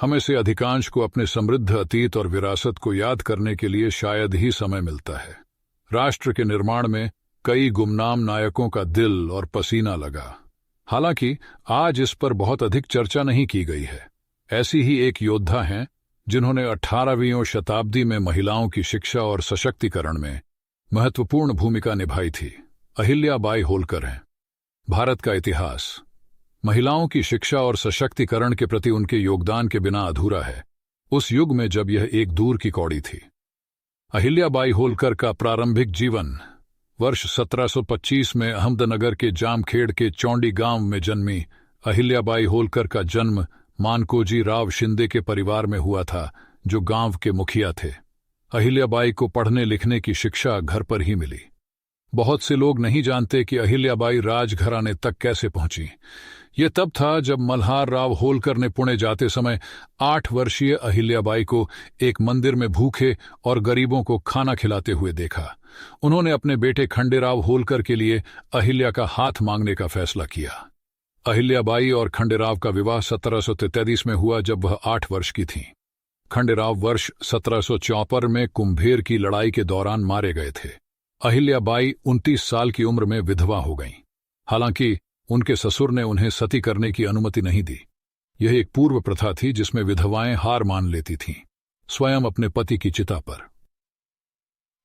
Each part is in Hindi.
हमें से अधिकांश को अपने समृद्ध अतीत और विरासत को याद करने के लिए शायद ही समय मिलता है। राष्ट्र के निर्माण में कई गुमनाम नायकों का दिल और पसीना लगा। हालांकि आज इस पर बहुत अधिक चर्चा नहीं की गई है। ऐसी ही एक योद्धा हैं जिन्होंने 18वीं शताब्दी में महिलाओं की शिक्षा और सशक्तिकरण में महत्वपूर्ण भूमिका निभाई थी। अहिल्या बाई होलकर हैं। भारत का इतिहास महिलाओं की शिक्षा और सशक्तिकरण के प्रति उनके योगदान के बिना अधूरा है, उस युग में जब यह एक दूर की कौड़ी थी। अहिल्या बाई होलकर का प्रारंभिक जीवन वर्ष 1725 में अहमदनगर के जामखेड़ के चौंडी गांव में जन्मी अहिल्या बाई होलकर का जन्म मानकोजी राव शिंदे के परिवार में हुआ था, जो गांव के मुखिया थे। अहिल्या बाई को पढ़ने लिखने की शिक्षा घर पर ही मिली। बहुत से लोग नहीं जानते कि अहिल्या बाई राजघराने तक कैसे पहुंची। ये तब था जब मल्हार राव होलकर ने पुणे जाते समय 8 वर्षीय अहिल्या बाई को एक मंदिर में भूखे और गरीबों को खाना खिलाते हुए देखा। उन्होंने अपने बेटे खंडेराव होलकर के लिए अहिल्या का हाथ मांगने का फैसला किया। अहिल्या बाई और खंडेराव का विवाह 1733 में हुआ, जब वह 8 वर्ष की थीं। खंडेराव वर्ष 1754 में कुंभेर की लड़ाई के दौरान मारे गए थे। अहिल्या बाई 29 साल की उम्र में विधवा हो गईं। हालांकि उनके ससुर ने उन्हें सती करने की अनुमति नहीं दी। यह एक पूर्व प्रथा थी जिसमें विधवाएं हार मान लेती थीं, स्वयं अपने पति की चिता पर।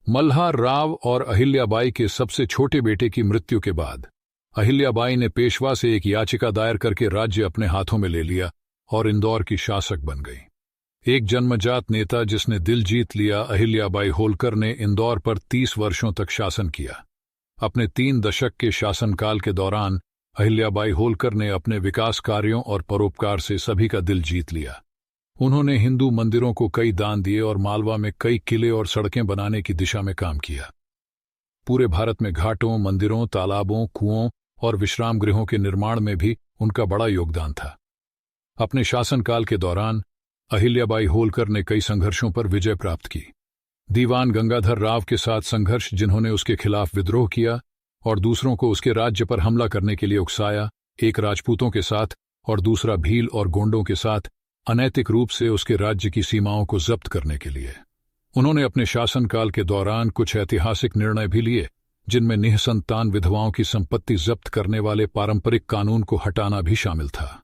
मल्हार राव और अहिल्या बाई के सबसे छोटे बेटे की मृत्यु के बाद अहिल्या बाई ने पेशवा से एक याचिका दायर करके राज्य अपने हाथों में ले लिया और इंदौर की शासक बन गई। एक जन्मजात नेता जिसने दिल जीत लिया, अहिल्या बाई होलकर ने इंदौर पर 30 वर्षों तक शासन किया। अपने 3 दशक के शासनकाल के दौरान अहिल्या बाई होलकर ने अपने विकास कार्यों और परोपकार से सभी का दिल जीत लिया। उन्होंने हिंदू मंदिरों को कई दान दिए और मालवा में कई किले और सड़कें बनाने की दिशा में काम किया। पूरे भारत में घाटों, मंदिरों, तालाबों, कुओं और विश्राम गृहों के निर्माण में भी उनका बड़ा योगदान था। अपने शासनकाल के दौरान अहिल्या बाई होलकर ने कई संघर्षों पर विजय प्राप्त की। दीवान गंगाधर राव के साथ संघर्ष, जिन्होंने उसके खिलाफ विद्रोह किया और दूसरों को उसके राज्य पर हमला करने के लिए उकसाया, एक राजपूतों के साथ और दूसरा भील और गोंडों के साथ अनैतिक रूप से उसके राज्य की सीमाओं को जब्त करने के लिए। उन्होंने अपने शासनकाल के दौरान कुछ ऐतिहासिक निर्णय भी लिए, जिनमें निःसंतान विधवाओं की संपत्ति जब्त करने वाले पारंपरिक कानून को हटाना भी शामिल था।